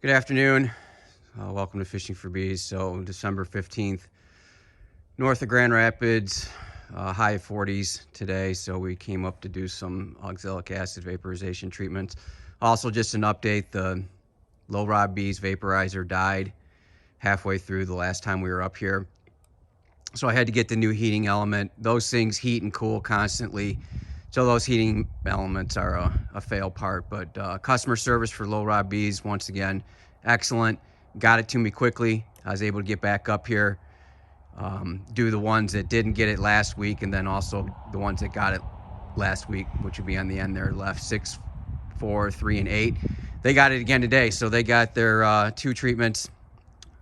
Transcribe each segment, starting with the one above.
Good afternoon. Welcome to Fishing for Bees. So December 15th, north of Grand Rapids, high 40s today. So we came up to do some oxalic acid vaporization treatments. Also just an update, the low rod bees vaporizer died halfway through the last time we were up here. So I had to get the new heating element. Those things heat and cool constantly. So those heating elements are a fail part, but customer service for low rod bees, once again, excellent. Got it to me quickly. I was able to get back up here, do the ones that didn't get it last week, and then also the ones that got it last week, which would be on the end there left, 6, 4, 3, and 8. They got it again today, so they got their 2 treatments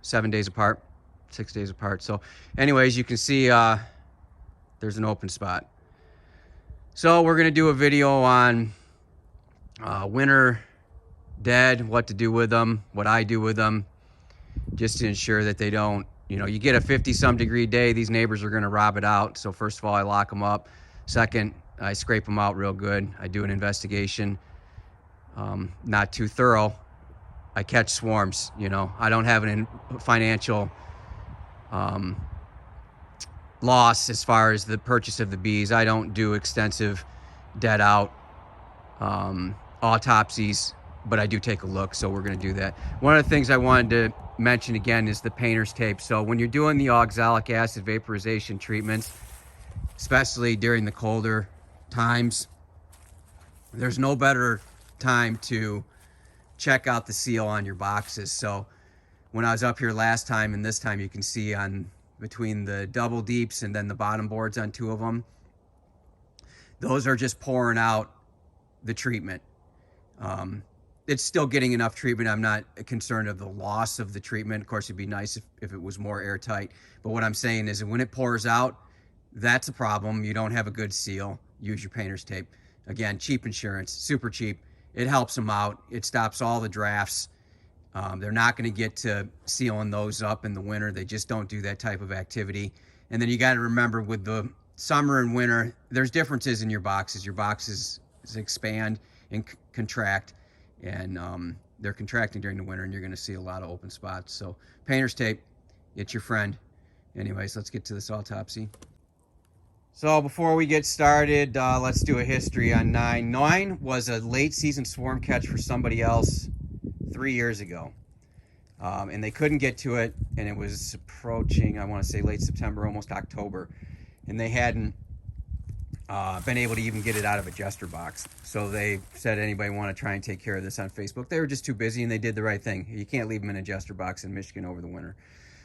7 days apart, 6 days apart. So anyways, you can see there's an open spot. So we're gonna do a video on winter dead, what to do with them, what I do with them, just to ensure that they don't, you get a 50-some degree day, these neighbors are gonna rob it out. So first of all, I lock them up. Second, I scrape them out real good. I do an investigation, not too thorough. I catch swarms, I don't have a financial loss as far as the purchase of the bees. I don't do extensive dead out autopsies, but I do take a look, so we're going to do that. One of the things I wanted to mention again is the painter's tape. So when you're doing the oxalic acid vaporization treatments, especially during the colder times, there's no better time to check out the seal on your boxes. So when I was up here last time and this time, you can see on between the double deeps and then the bottom boards on 2 of them, those are just pouring out the treatment. It's still getting enough treatment. I'm not concerned of the loss of the treatment. Of course, it'd be nice if it was more airtight. But what I'm saying is that when it pours out, that's a problem. You don't have a good seal. Use your painter's tape. Again, cheap insurance, super cheap. It helps them out. It stops all the drafts. They're not going to get to sealing those up in the winter. They just don't do that type of activity. And then you got to remember, with the summer and winter, there's differences in your boxes. Your boxes expand and contract, and they're contracting during the winter, and you're going to see a lot of open spots. So painter's tape, it's your friend. Anyways, let's get to this autopsy. So before we get started, let's do a history on 9. 9 was a late season swarm catch for somebody else 3 years ago, and they couldn't get to it, and it was approaching, I want to say, late September, almost October, and they hadn't been able to even get it out of a jester box. So they said, anybody want to try and take care of this on Facebook? They were just too busy, and they did the right thing. You can't leave them in a jester box in Michigan over the winter.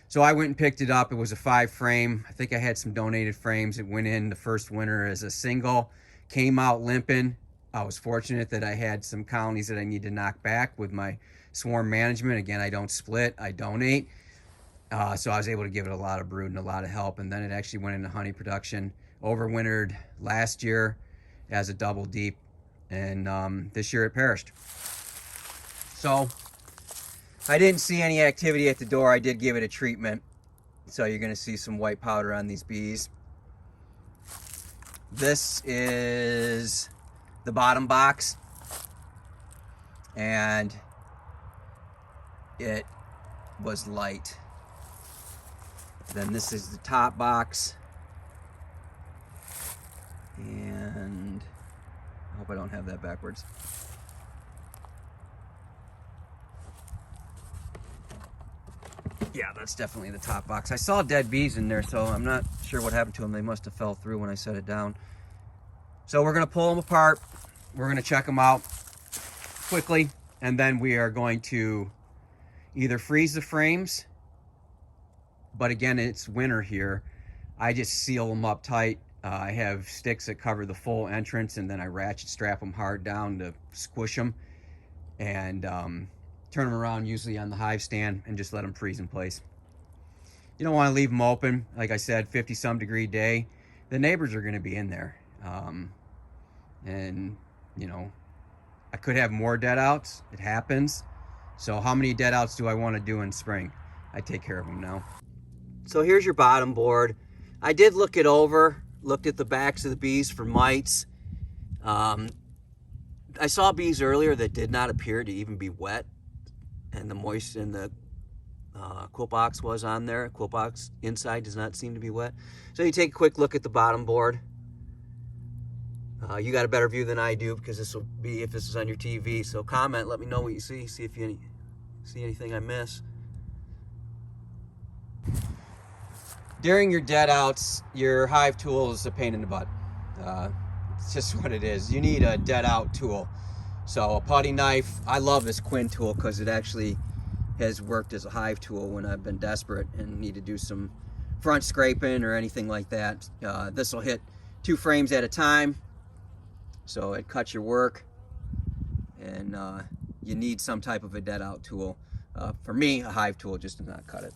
So I went and picked it up. It was a 5 frame. I think I had some donated frames. It went in the first winter as a single, came out limping. I was fortunate that I had some colonies that I need to knock back with my swarm management. Again, I don't split, I donate. So I was able to give it a lot of brood and a lot of help. And then it actually went into honey production. Overwintered last year as a double deep, and this year it perished. So I didn't see any activity at the door. I did give it a treatment. So you're going to see some white powder on these bees. This is the bottom box, and it was light. Then this is the top box, and I hope I don't have that backwards. Yeah, that's definitely the top box. I saw dead bees in there, so I'm not sure what happened to them. They must have fell through when I set it down. So we're going to pull them apart. We're going to check them out quickly, and then we are going to either freeze the frames, but again, it's winter here. I just seal them up tight. I have sticks that cover the full entrance, and then I ratchet strap them hard down to squish them, and turn them around usually on the hive stand and just let them freeze in place. You don't want to leave them open. Like I said, 50-some degree day. The neighbors are going to be in there. And, I could have more dead outs. It happens. So how many dead outs do I want to do in spring? I take care of them now. So here's your bottom board. I did look it over, looked at the backs of the bees for mites. I saw bees earlier that did not appear to even be wet. and the moisture in the quilt box was on there. Quilt box inside does not seem to be wet. So you take a quick look at the bottom board. You got a better view than I do because this will be if this is on your TV. So comment, let me know what you see. See if you see anything I miss. During your dead outs, your hive tool is a pain in the butt. It's just what it is. You need a dead out tool. So a putty knife, I love this Quinn tool because it actually has worked as a hive tool when I've been desperate and need to do some front scraping or anything like that. This will hit 2 frames at a time, so it cuts your work, and you need some type of a dead out tool. For me, a hive tool just does not cut it.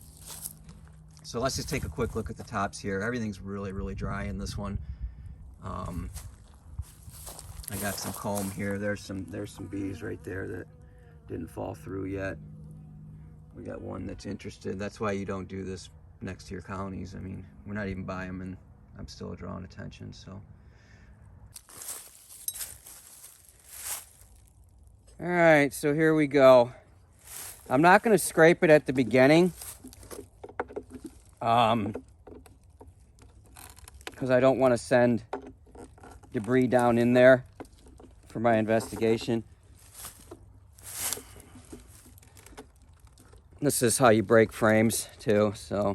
So let's just take a quick look at the tops here. Everything's really, really dry in this one. I got some comb here. There's some bees right there that didn't fall through yet. We got one that's interested. That's why you don't do this next to your colonies. I mean, we're not even by them, and I'm still drawing attention. So, all right, so here we go. I'm not going to scrape it at the beginning, because I don't want to send debris down in there for my investigation. This is how you break frames too, so.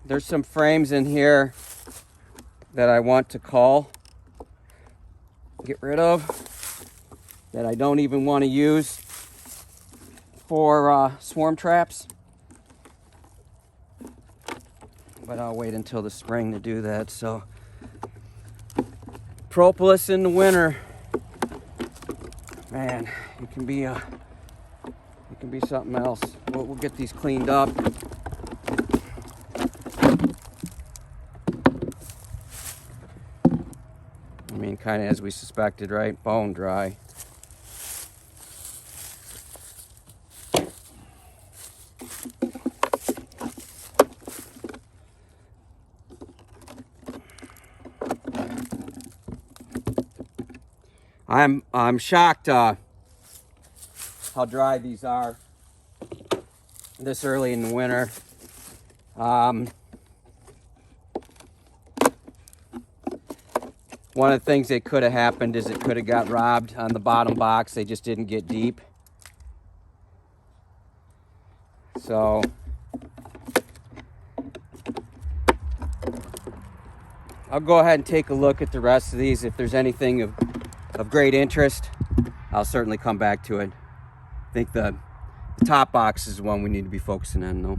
There's some frames in here that I want to get rid of, that I don't even want to use for swarm traps, but I'll wait until the spring to do that. So propolis in the winter, man, it can be something else. We'll get these cleaned up. I mean, kind of as we suspected, right? Bone dry. I'm shocked how dry these are this early in the winter. One of the things that could have happened is it could have got robbed on the bottom box. They just didn't get deep. So I'll go ahead and take a look at the rest of these. If there's anything of great interest, I'll certainly come back to it. I think the top box is the one we need to be focusing on though.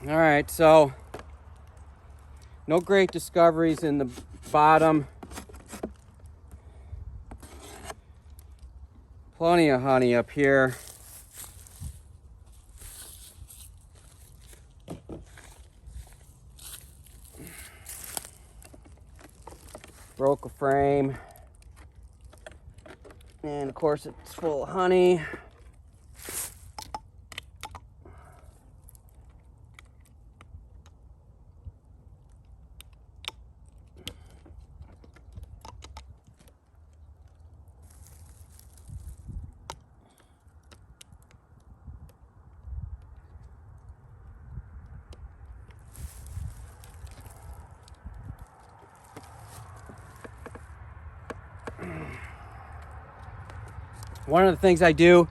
All right, so no great discoveries in the bottom. Plenty of honey up here. Broke a frame. And of course it's full of honey. One of the things I do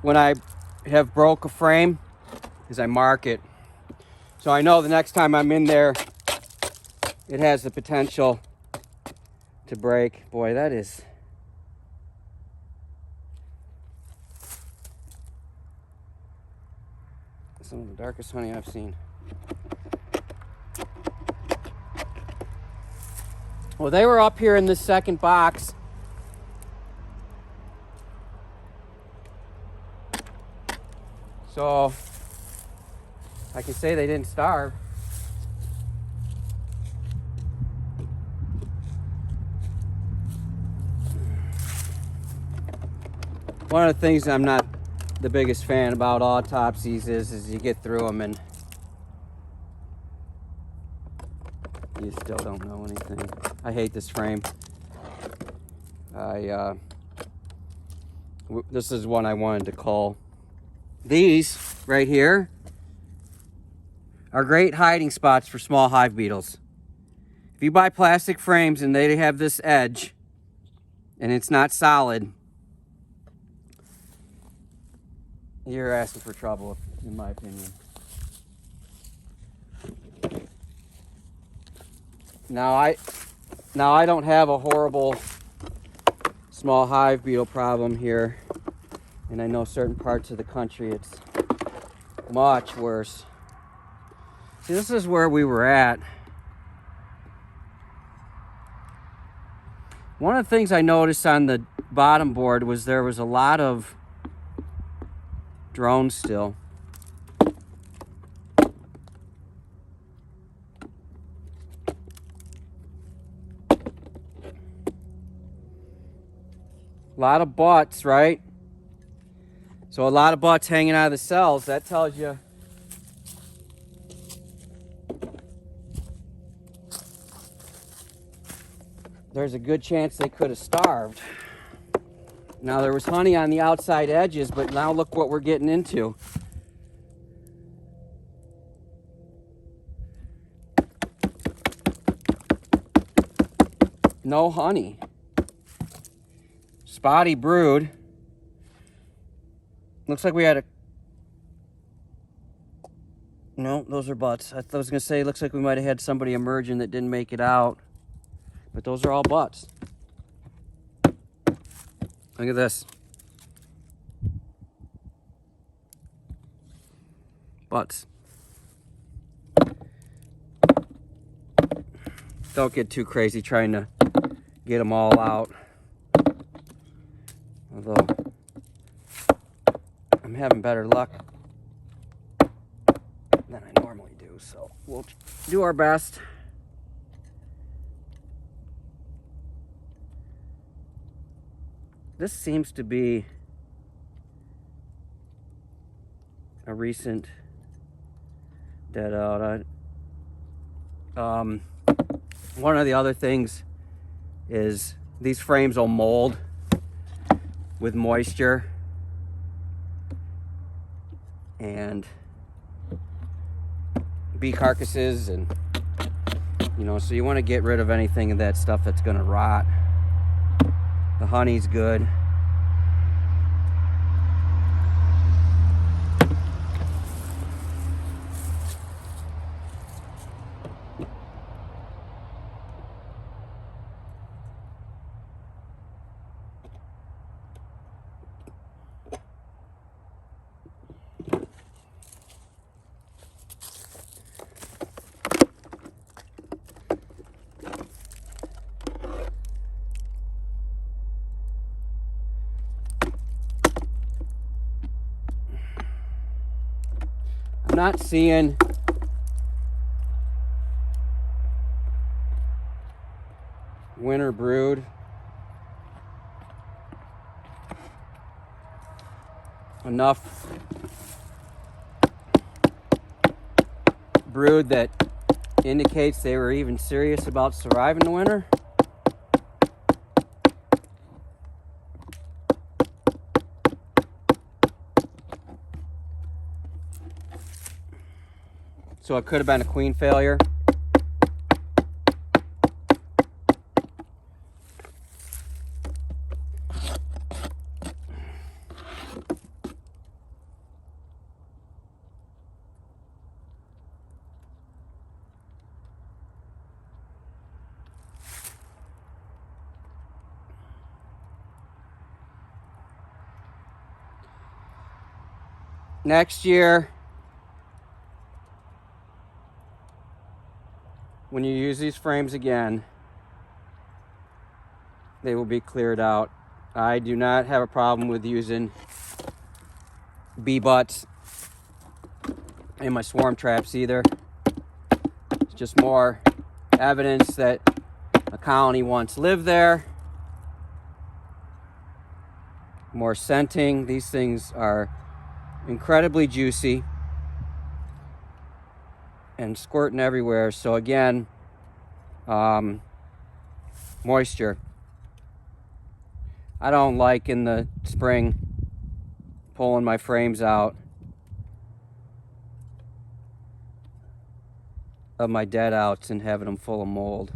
when I have broke a frame is I mark it. So I know the next time I'm in there, it has the potential to break. Boy, that is... some of the darkest honey I've seen. Well, they were up here in this second box. So I can say they didn't starve. One of the things I'm not the biggest fan about autopsies is you get through them and you still don't know anything. I hate this frame. This is one I wanted to cull. These right here are great hiding spots for small hive beetles. If you buy plastic frames and they have this edge and it's not solid, you're asking for trouble, in my opinion. Now I don't have a horrible small hive beetle problem here, and I know certain parts of the country it's much worse. See, this is where we were at. One of the things I noticed on the bottom board was there was a lot of drones still. A lot of butts, right? So a lot of butts hanging out of the cells. That tells you there's a good chance they could have starved. Now there was honey on the outside edges, but now look what we're getting into. No honey. Spotty brood. Looks like we had a... No, those are butts. I was going to say, looks like we might have had somebody emerging that didn't make it out. But those are all butts. Look at this. Butts. Don't get too crazy trying to get them all out. Although I'm having better luck than I normally do, so we'll do our best. This seems to be a recent deadout. One of the other things is these frames will mold with moisture, and bee carcasses, and so you want to get rid of anything of that stuff that's going to rot. The honey's good. Not seeing winter brood. Enough brood that indicates they were even serious about surviving the winter. So it could have been a queen failure. Next year, when you use these frames again, they will be cleared out. I do not have a problem with using bee butts in my swarm traps either. It's just more evidence that a colony once lived there. More scenting. These things are incredibly juicy and squirting everywhere. So again, moisture. I don't like in the spring pulling my frames out of my deadouts and having them full of mold.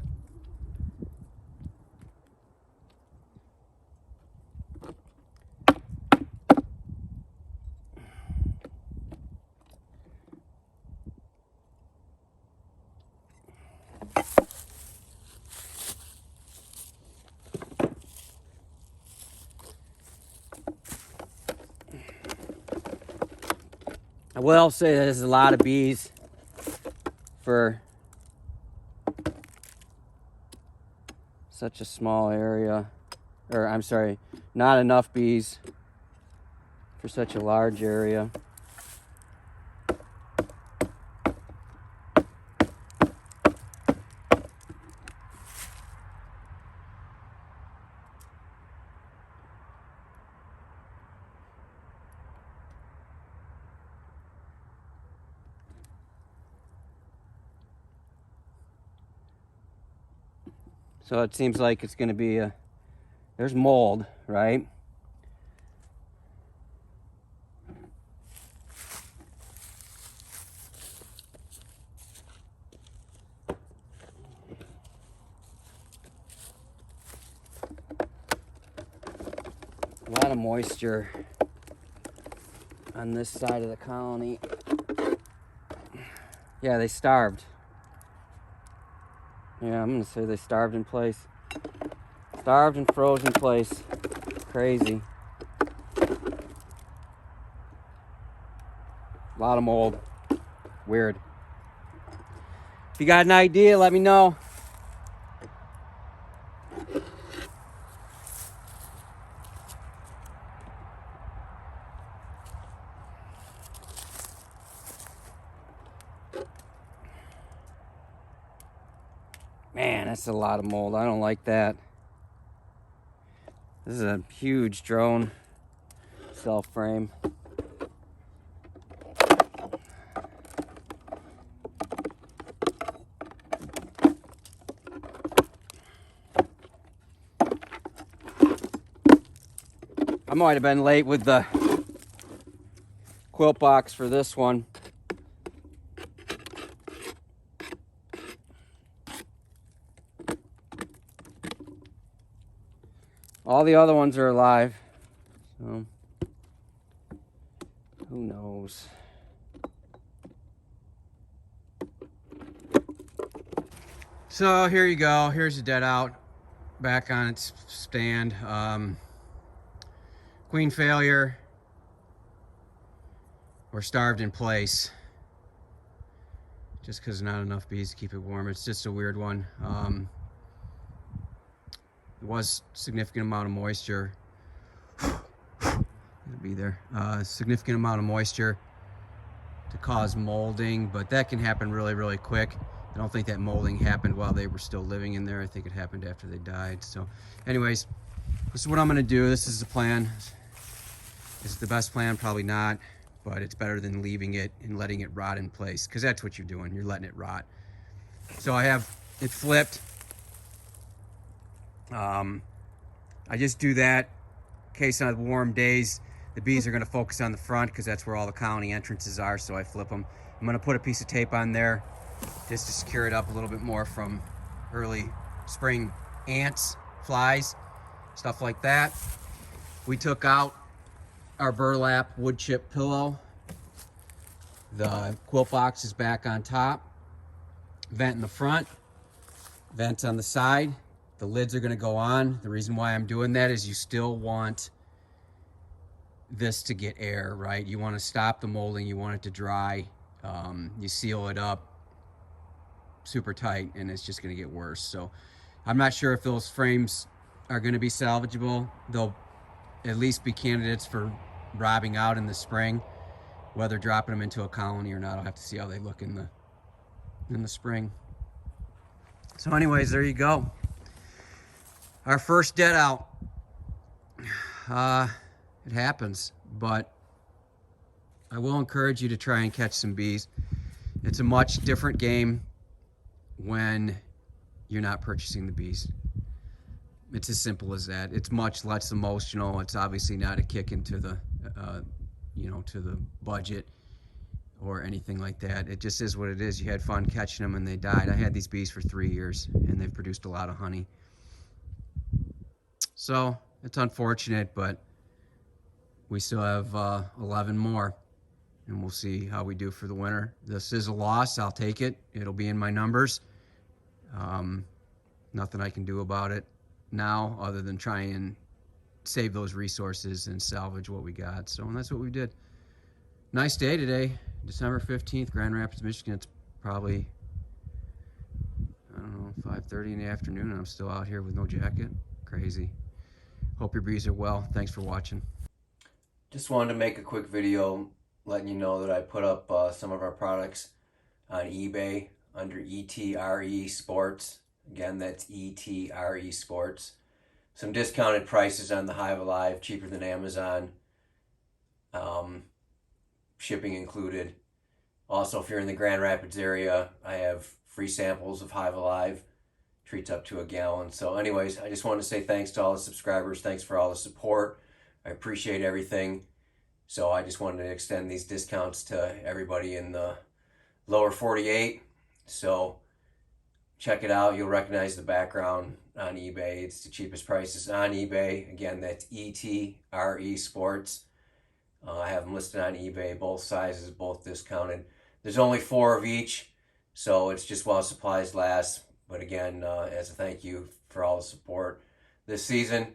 I will say that there's a lot of bees for such a small area, or I'm sorry, not enough bees for such a large area. So it seems like it's going to be there's mold, right? A lot of moisture on this side of the colony. Yeah, they starved. Yeah, I'm gonna say they starved in place. Starved and froze in place. Crazy. A lot of mold. Weird. If you got an idea, let me know. Man, that's a lot of mold. I don't like that. This is a huge drone cell frame. I might have been late with the quilt box for this one. All the other ones are alive, so who knows? So here you go. Here's the deadout back on its stand. Queen failure. We're starved in place just because not enough bees to keep it warm. It's just a weird one. There was significant amount of moisture. It'll be there. Significant amount of moisture to cause molding, but that can happen really, really quick. I don't think that molding happened while they were still living in there. I think it happened after they died. So anyways, this is what I'm gonna do. This is the plan. Is it the best plan? Probably not, but it's better than leaving it and letting it rot in place, because that's what you're doing. You're letting it rot. So I have it flipped. I just do that in case on warm days the bees are going to focus on the front, because that's where all the colony entrances are, so I flip them. I'm going to put a piece of tape on there just to secure it up a little bit more from early spring ants, flies, stuff like that. We took out our burlap wood chip pillow. The quilt box is back on top. Vent in the front, vent on the side. The lids are going to go on. The reason why I'm doing that is you still want this to get air, right? You want to stop the molding, you want it to dry. You seal it up super tight and it's just going to get worse. So I'm not sure if those frames are going to be salvageable. They'll at least be candidates for robbing out in the spring. Whether dropping them into a colony or not, I'll have to see how they look in the spring. So anyways, there you go. Our first dead out. It happens, but I will encourage you to try and catch some bees. It's a much different game when you're not purchasing the bees. It's as simple as that. It's much less emotional. It's obviously not a kick into the to the budget or anything like that. It just is what it is. You had fun catching them and they died. I had these bees for 3 years and they've produced a lot of honey. So it's unfortunate, but we still have 11 more and we'll see how we do for the winter. This is a loss. I'll take it. It'll be in my numbers. Nothing I can do about it now other than try and save those resources and salvage what we got. So and that's what we did. Nice day today, December 15th, Grand Rapids, Michigan. It's probably, I don't know, 5:30 in the afternoon and I'm still out here with no jacket. Crazy. Hope your bees are well. Thanks for watching. Just wanted to make a quick video letting you know that I put up some of our products on eBay under ETRE Sports. Again, that's ETRE Sports. Some discounted prices on the Hive Alive, cheaper than Amazon. Shipping included. Also, if you're in the Grand Rapids area, I have free samples of Hive Alive. Treats up to a gallon. So anyways, I just wanted to say thanks to all the subscribers. Thanks for all the support. I appreciate everything. So I just wanted to extend these discounts to everybody in the lower 48. So check it out. You'll recognize the background on eBay. It's the cheapest prices on eBay. Again, that's ETRE Sports. I have them listed on eBay, both sizes, both discounted. There's only 4 of each, so it's just while supplies last. But again, as a thank you for all the support this season,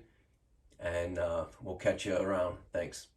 and we'll catch you around. Thanks.